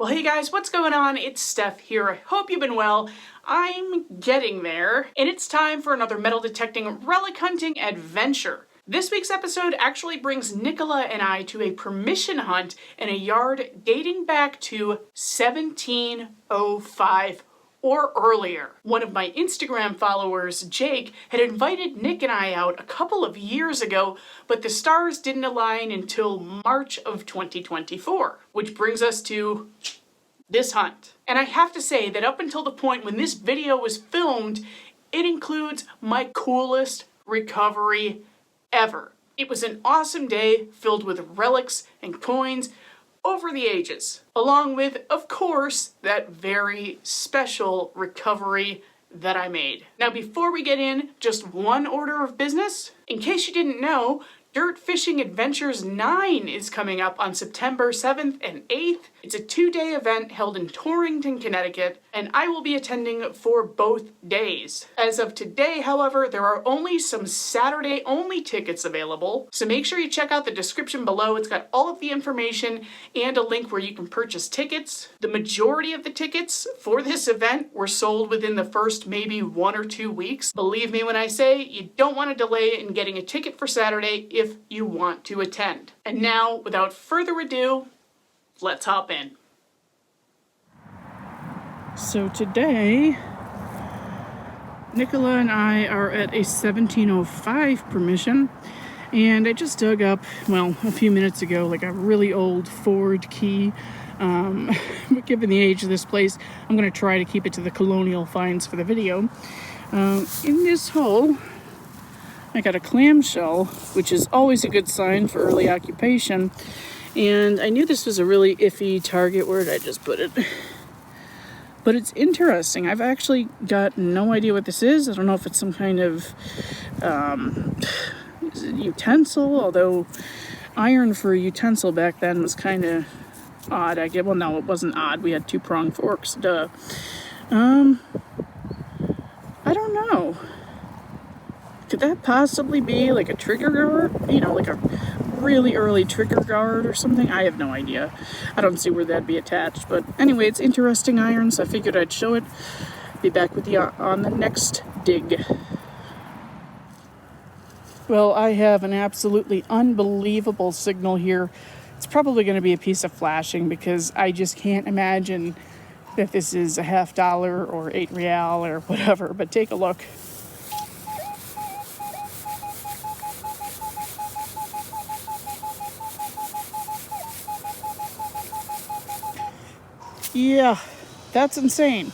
Well, hey guys, what's going on? It's Steph here. I hope you've been well. I'm getting there, and it's time for another metal detecting relic hunting adventure. This week's episode actually brings Nichola and I to a permission hunt in a yard dating back to 1705 or earlier. One of my Instagram followers, Jake, had invited Nick and I out a couple of years ago, but the stars didn't align until March of 2024, which brings us to this hunt. And I have to say that up until the point when this video was filmed, it includes my coolest recovery ever. It was an awesome day filled with relics and coins over the ages, along with, of course, that very special recovery that I made. Now, before we get in, just one order of business. In case you didn't know, Dirt Fishing Adventures 9 is coming up on September 7th and 8th. It's a 2-day event held in Torrington, Connecticut, and I will be attending for both days. As of today, however, there are only some Saturday-only tickets available, so make sure you check out the description below. It's got all of the information and a link where you can purchase tickets. The majority of the tickets for this event were sold within the first maybe 1 or 2 weeks. Believe me when I say you don't want to delay in getting a ticket for Saturday if you want to attend. And now, without further ado, let's hop in. So today, Nichola and I are at a 1705 permission, and I just dug up, well, a few minutes ago, like a really old Ford key. But given the age of this place, I'm going to try to keep it to the colonial finds for the video. In this hole, I got a clamshell, which is always a good sign for early occupation. And I knew this was a really iffy target. Where did I just put it? But it's interesting. I've actually got no idea what this is. I don't know if it's some kind of utensil, although iron for a utensil back then was kind of odd. Well, no, it wasn't odd. We had 2-pronged forks. Duh. I don't know. Could that possibly be like a trigger guard? You know, like a really early trigger guard or something? I have no idea. I don't see where that'd be attached. But anyway, it's interesting iron, so I figured I'd show it. Be back with you on the next dig. Well, I have an absolutely unbelievable signal here. It's probably going to be a piece of flashing because I just can't imagine that this is a $50 or 8 real or whatever. But take a look. Yeah, that's insane.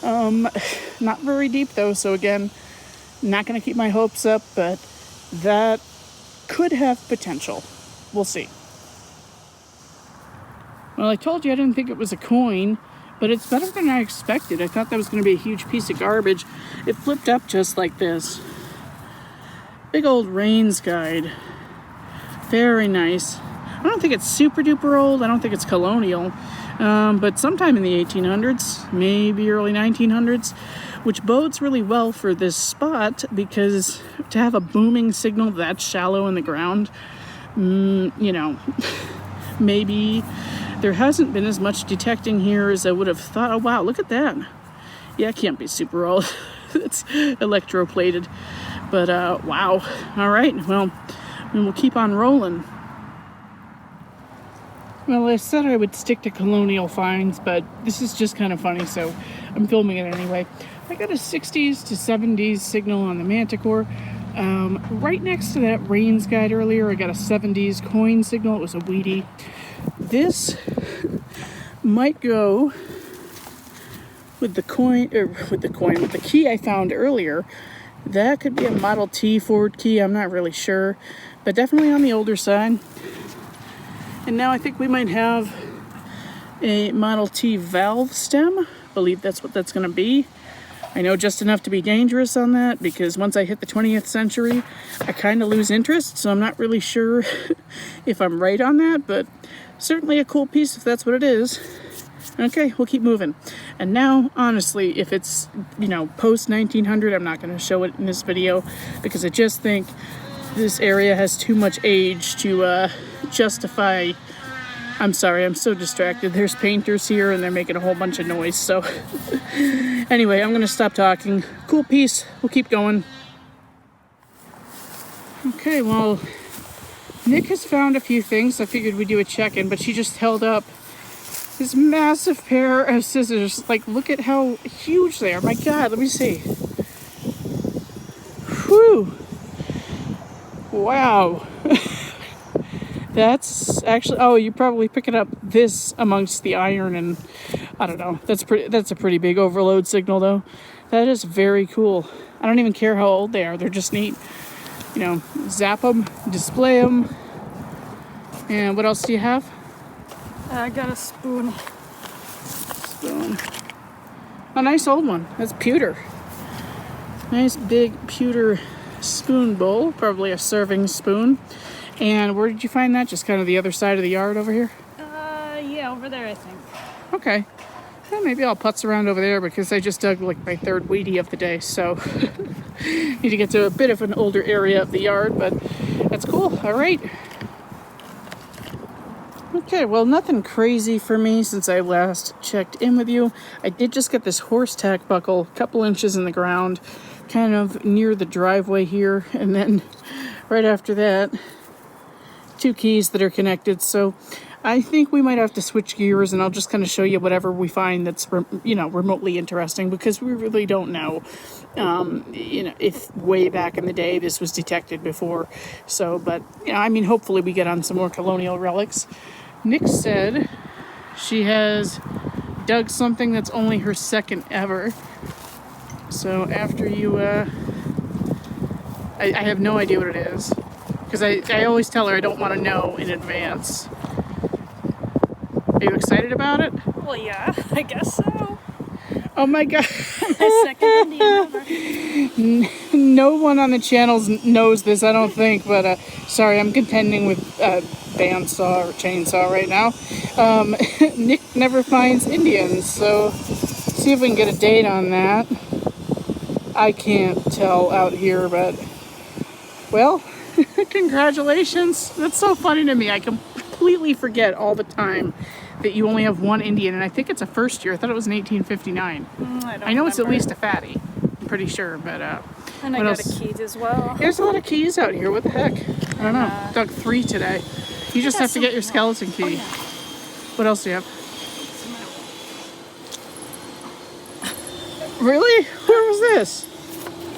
Not very deep though, so again, not going to keep my hopes up, but that could have potential. We'll see. Well, I told you I didn't think it was a coin, but it's better than I expected. I thought that was going to be a huge piece of garbage. It flipped up just like this. Big old Rains guide. Very nice. I don't think it's super duper old. I don't think it's colonial. But sometime in the 1800s, maybe early 1900s, which bodes really well for this spot because to have a booming signal that shallow in the ground, you know, maybe there hasn't been as much detecting here as I would have thought. Oh, wow, look at that. Yeah, it can't be super old. It's electroplated. But, wow. All right, well, we'll keep on rolling. Well, I said I would stick to colonial finds, but this is just kind of funny, so I'm filming it anyway. I got a 60s to 70s signal on the Manticore. Right next to that Rains guide earlier, I got a 70s coin signal. It was a Wheatie. This might go with the with the key I found earlier. That could be a Model T Ford key. I'm not really sure, but definitely on the older side. And now I think we might have a Model T valve stem. I believe that's what that's going to be. I know just enough to be dangerous on that because once I hit the 20th century, I kind of lose interest. So I'm not really sure if I'm right on that, but certainly a cool piece if that's what it is. Okay, we'll keep moving. And now, honestly, if it's, you know, post 1900, I'm not going to show it in this video because I just think this area has too much age to justify I'm sorry, I'm so distracted. There's painters here and they're making a whole bunch of noise. So anyway, I'm gonna stop talking. Cool piece. We'll keep going. Okay, well, Nick has found a few things. I figured we'd do a check-in, but she just held up this massive pair of scissors. Like, look at how huge they are. My God, let me see. Whew. Wow. That's actually, oh, you're probably picking up this amongst the iron, and I don't know. That's a pretty big overload signal, though. That is very cool. I don't even care how old they are. They're just neat. You know, zap them, display them. And what else do you have? I got a spoon. Spoon. A nice old one. That's pewter. Nice big pewter spoon bowl. Probably a serving spoon. And where did you find that? Just kind of the other side of the yard over here? Yeah, over there, I think. Okay. Well, maybe I'll putz around over there because I just dug like my third weedy of the day. So need to get to a bit of an older area of the yard, but that's cool. All right. Okay, well, nothing crazy for me since I last checked in with you. I did just get this horse tack buckle, a couple inches in the ground, kind of near the driveway here. And then right after that, 2 keys that are connected. So I think we might have to switch gears, and I'll just kind of show you whatever we find that's, you know, remotely interesting, because we really don't know, you know, if way back in the day this was detected before. So, but, you know, I mean, hopefully we get on some more colonial relics. Nick said she has dug something that's only her second ever. So after you, I have no idea what it is, because I always tell her I don't want to know in advance. Are you excited about it? Well, yeah, I guess so. Oh my God. My second Indian ever. No one on the channel knows this, I don't think, but sorry, I'm contending with bandsaw or chainsaw right now. Nick never finds Indians, so see if we can get a date on that. I can't tell out here, but well, congratulations. That's so funny to me. I completely forget all the time that you only have one Indian, and I think it's a first year. I thought it was in 1859. I know it's at least a fatty. I'm pretty sure, but and I got a key as well. There's a lot of keys out here. What the heck? I don't know. Dug 3 today. You just have to get your skeleton key. Oh, yeah. What else do you have? Really? Where was this?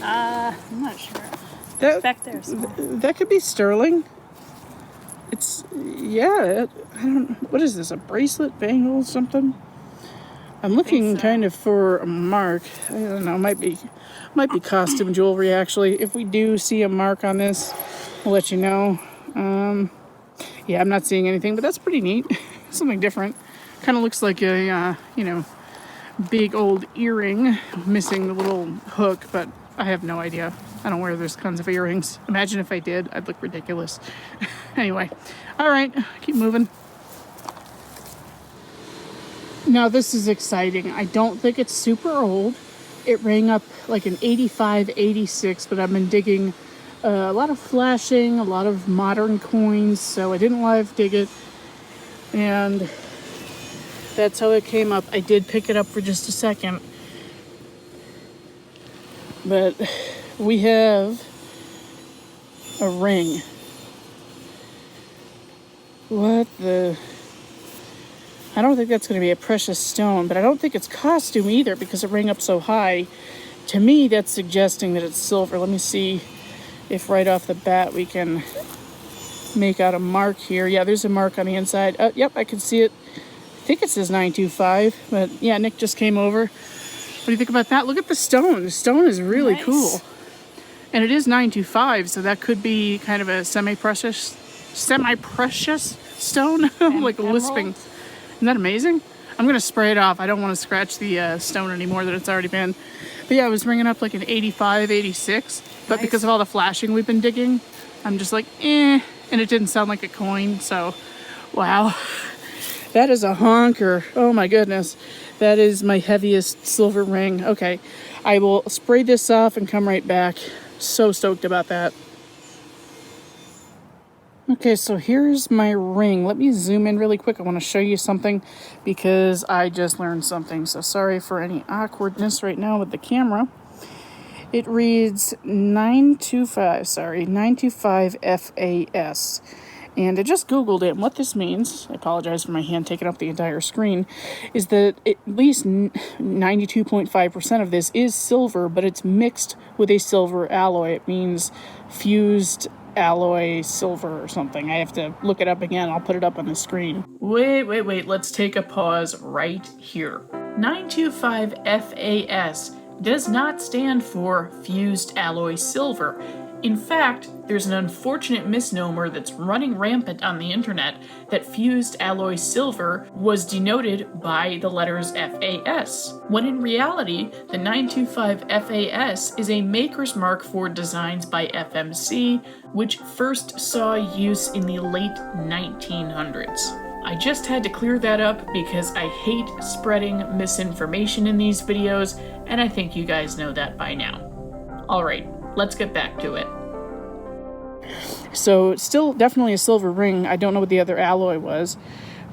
I'm not sure. Back there somewhere. That could be sterling. It's, yeah, I don't, what is this, a bracelet, bangle, something? I'm looking kind of for a mark. I don't know, might be costume jewelry, actually. If we do see a mark on this, I'll let you know. Yeah, I'm not seeing anything, but that's pretty neat. Something different. Kind of looks like a, you know, big old earring, missing the little hook, but I have no idea. I don't wear those kinds of earrings. Imagine if I did, I'd look ridiculous. Anyway, all right, keep moving. Now this is exciting. I don't think it's super old. It rang up like an 85, 86, but I've been digging a lot of flashing, a lot of modern coins, so I didn't live dig it. And that's how it came up. I did pick it up for just a second. But we have a ring. What the? I don't think that's going to be a precious stone, but I don't think it's costume either because it rang up so high. To me, that's suggesting that it's silver. Let me see if right off the bat we can make out a mark here. Yeah, there's a mark on the inside. Yep, I can see it. I think it says 925, but yeah, Nick just came over. What do you think about that? Look at the stone. The stone is really cool. And it is 925, so that could be kind of a semi-precious stone. Like a lisping. Isn't that amazing? I'm going to spray it off. I don't want to scratch the stone anymore that it's already been. But yeah, I was ringing up like an 85, 86. But because of all the flashing we've been digging, I'm just like, eh. And it didn't sound like a coin, so wow. That is a honker. Oh my goodness. That is my heaviest silver ring. Okay, I will spray this off and come right back. So stoked about that. Okay, so here's my ring. Let me zoom in really quick. I want to show you something because I just learned something. So sorry for any awkwardness right now with the camera. It reads 925 FAS. And I just Googled it, and what this means, I apologize for my hand taking up the entire screen, is that at least 92.5% of this is silver, but it's mixed with a silver alloy. It means fused alloy silver or something. I have to look it up again. I'll put it up on the screen. Wait. Let's take a pause right here. 925 FAS does not stand for fused alloy silver. In fact, there's an unfortunate misnomer that's running rampant on the internet that fused alloy silver was denoted by the letters FAS, when in reality, the 925 FAS is a maker's mark for designs by FMC, which first saw use in the late 1900s. I just had to clear that up because I hate spreading misinformation in these videos, and I think you guys know that by now. Alright, let's get back to it. So it's still definitely a silver ring. I don't know what the other alloy was,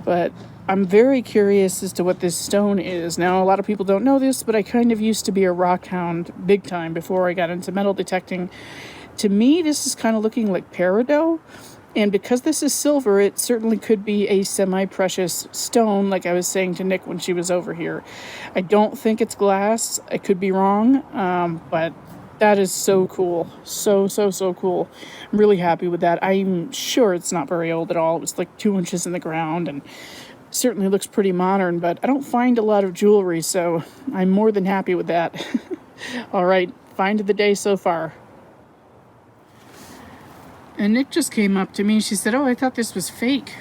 but I'm very curious as to what this stone is. Now, a lot of people don't know this, but I kind of used to be a rock hound big time before I got into metal detecting. To me, this is kind of looking like peridot. And because this is silver, it certainly could be a semi-precious stone, like I was saying to Nick when she was over here. I don't think it's glass. I could be wrong, but that is so cool. So cool. I'm really happy with that. I'm sure it's not very old at all. It was like 2 inches in the ground and certainly looks pretty modern, but I don't find a lot of jewelry, so I'm more than happy with that. All right, find of the day so far. And Nick just came up to me and she said, "Oh, I thought this was fake."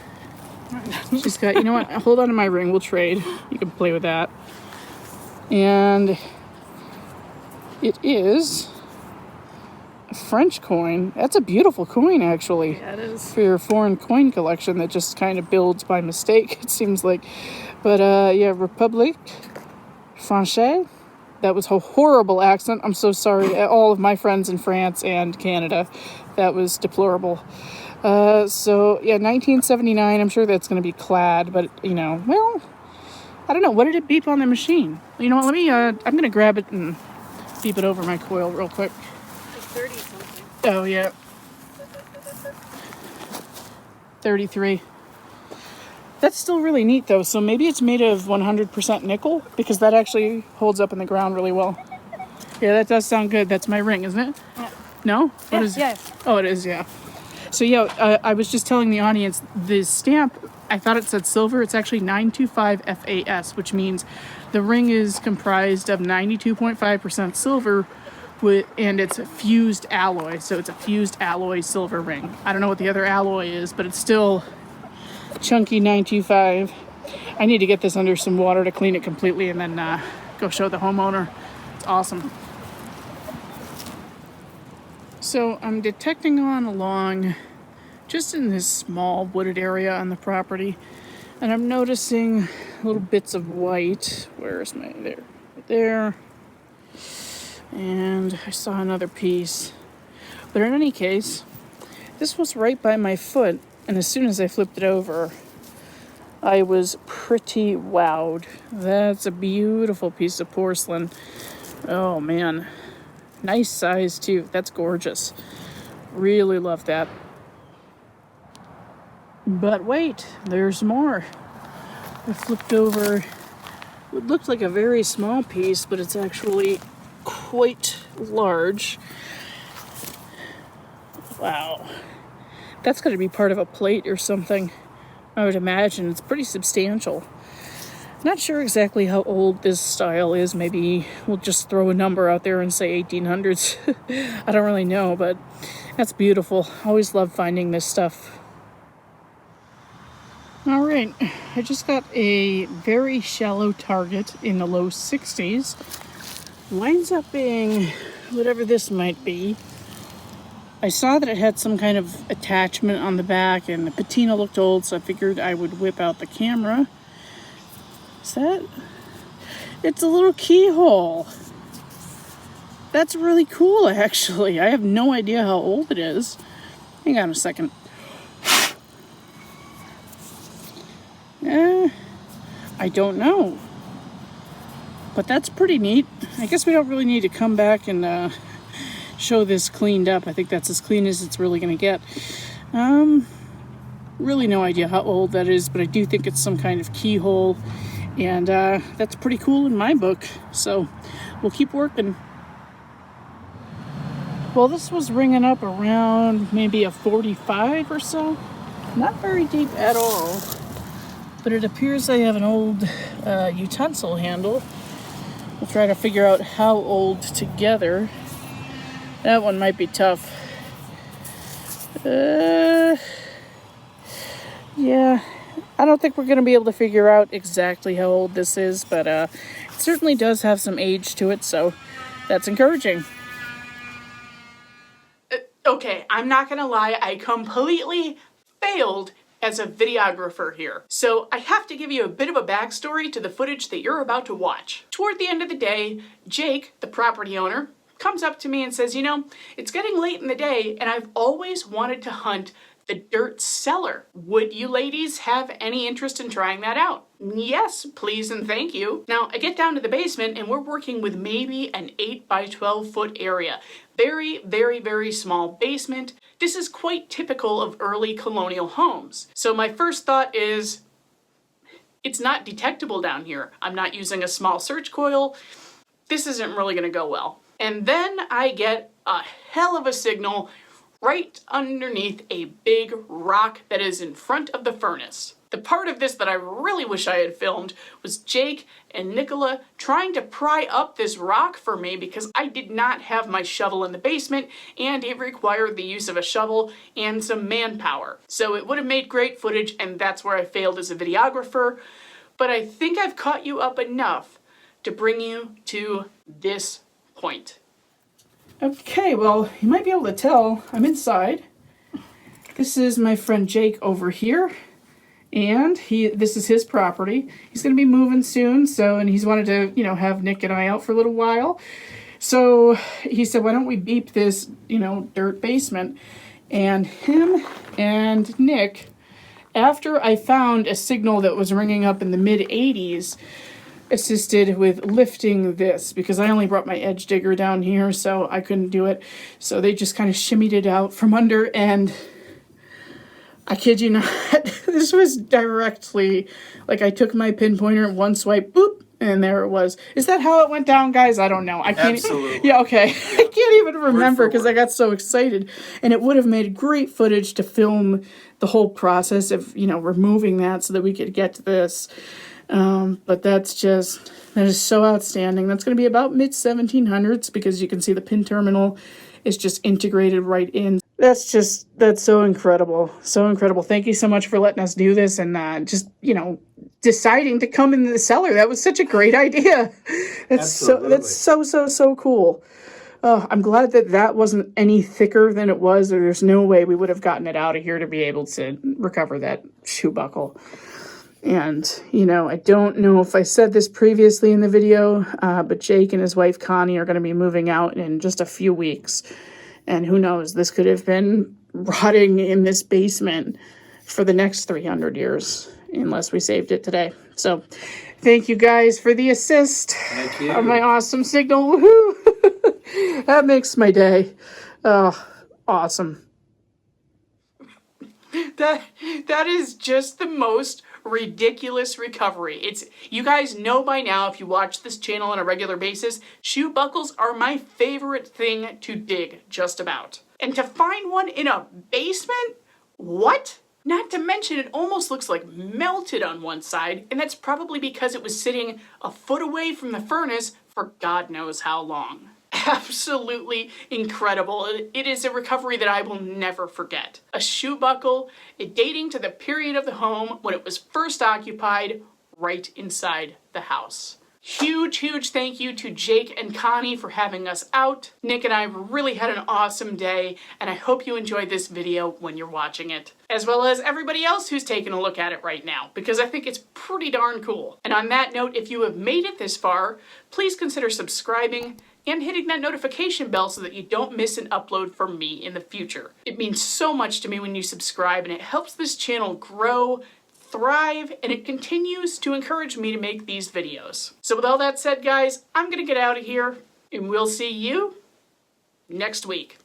She's got, you know what, hold on to my ring, we'll trade. You can play with that. And it is a French coin. That's a beautiful coin, actually. Yeah, it is. For your foreign coin collection that just kind of builds by mistake, it seems like. But yeah, République Française. That was a horrible accent. I'm so sorry. All of my friends in France and Canada. That was deplorable. So, yeah, 1979. I'm sure that's going to be clad, but, you know, well, I don't know. What did it beep on the machine? You know what? Let me, I'm going to grab it and beep it over my coil real quick. It's 30 something. Oh, yeah. 33. That's still really neat, though. So maybe it's made of 100% nickel, because that actually holds up in the ground really well. Yeah, that does sound good. That's my ring, isn't it? Yeah. No? What is it? Yes. Oh, it is, yeah. So, yeah, I was just telling the audience, the stamp, I thought it said silver. It's actually 925 FAS, which means the ring is comprised of 92.5% silver, and it's a fused alloy. So it's a fused alloy silver ring. I don't know what the other alloy is, but it's still chunky 925. I need to get this under some water to clean it completely and then go show the homeowner. It's awesome. So I'm detecting on along just in this small wooded area on the property, and I'm noticing little bits of white. Where's my, there, right there. And I saw another piece. But in any case, this was right by my foot. And as soon as I flipped it over, I was pretty wowed. That's a beautiful piece of porcelain. Oh, man. Nice size, too. That's gorgeous. Really love that. But wait, there's more. I flipped over what looked like a very small piece, but it's actually quite large. Wow. That's got to be part of a plate or something, I would imagine. It's pretty substantial. Not sure exactly how old this style is. Maybe we'll just throw a number out there and say 1800s. I don't really know, but that's beautiful. Always love finding this stuff. All right, I just got a very shallow target in the low 60s. Winds up being whatever this might be. I saw that it had some kind of attachment on the back, and the patina looked old, so I figured I would whip out the camera. Is that? It's a little keyhole. That's really cool, actually. I have no idea how old it is. Hang on a second. I don't know. But that's pretty neat. I guess we don't really need to come back and show this cleaned up. I think that's as clean as it's really going to get. Really no idea how old that is, but I do think it's some kind of keyhole. And that's pretty cool in my book. So we'll keep working. Well, this was ringing up around maybe a 45 or so. Not very deep at all. But it appears I have an old utensil handle. We'll try to figure out how old together. That one might be tough. Yeah, I don't think we're going to be able to figure out exactly how old this is, but it certainly does have some age to it, so that's encouraging. Okay, I'm not gonna lie, I completely failed as a videographer here. So I have to give you a bit of a backstory to the footage that you're about to watch. Toward the end of the day, Jake, the property owner, comes up to me and says, you know, it's getting late in the day and I've always wanted to hunt the dirt cellar. Would you ladies have any interest in trying that out? Yes, please and thank you. Now, I get down to the basement and we're working with maybe an 8 by 12 foot area. Very, very, very small basement. This is quite typical of early colonial homes. So my first thought is, it's not detectable down here. I'm not using a small search coil. This isn't really gonna go well. And then I get a hell of a signal right underneath a big rock that is in front of the furnace. The part of this that I really wish I had filmed was Jake and Nichola trying to pry up this rock for me because I did not have my shovel in the basement and it required the use of a shovel and some manpower. So it would have made great footage and that's where I failed as a videographer. But I think I've caught you up enough to bring you to this point. Okay, well, you might be able to tell I'm inside. This is my friend Jake over here. And this is his property. He's going to be moving soon, and he's wanted to, you know, have Nick and I out for a little while. So he said, why don't we beep this, you know, dirt basement? And him and Nick, after I found a signal that was ringing up in the mid-80s, assisted with lifting this because I only brought my edge digger down here, so I couldn't do it. So they just kind of shimmied it out from under, and I kid you not, this was directly, like I took my pinpointer, one swipe, boop, and there it was. Is that how it went down, guys? I don't know. I can't. Absolutely. Yeah, okay. I can't even remember because I got so excited. And it would have made great footage to film the whole process of, you know, removing that so that we could get to this. But that is so outstanding. That's going to be about mid-1700s because you can see the pin terminal is just integrated right in. That's so incredible. So incredible. Thank you so much for letting us do this and just, you know, deciding to come into the cellar. That was such a great idea. That's so cool. I'm glad that wasn't any thicker than it was, or there's no way we would have gotten it out of here to be able to recover that shoe buckle. And, you know, I don't know if I said this previously in the video, but Jake and his wife Connie are going to be moving out in just a few weeks. And who knows, this could have been rotting in this basement for the next 300 years, unless we saved it today. So thank you guys for the assist on my awesome signal. Woohoo! That makes my day. Oh, awesome. That is just the most ridiculous recovery. You guys know by now, if you watch this channel on a regular basis, shoe buckles are my favorite thing to dig, just about. And to find one in a basement? What? Not to mention it almost looks like melted on one side, and that's probably because it was sitting a foot away from the furnace for God knows how long. Absolutely incredible. It is a recovery that I will never forget. A shoe buckle dating to the period of the home when it was first occupied right inside the house. Huge thank you to Jake and Connie for having us out. Nick and I really had an awesome day, and I hope you enjoyed this video when you're watching it, as well as everybody else who's taking a look at it right now, because I think it's pretty darn cool. And on that note, if you have made it this far, please consider subscribing and hitting that notification bell so that you don't miss an upload from me in the future. It means so much to me when you subscribe, and it helps this channel grow. thrive, and it continues to encourage me to make these videos. So with all that said, guys, I'm gonna get out of here, and we'll see you next week.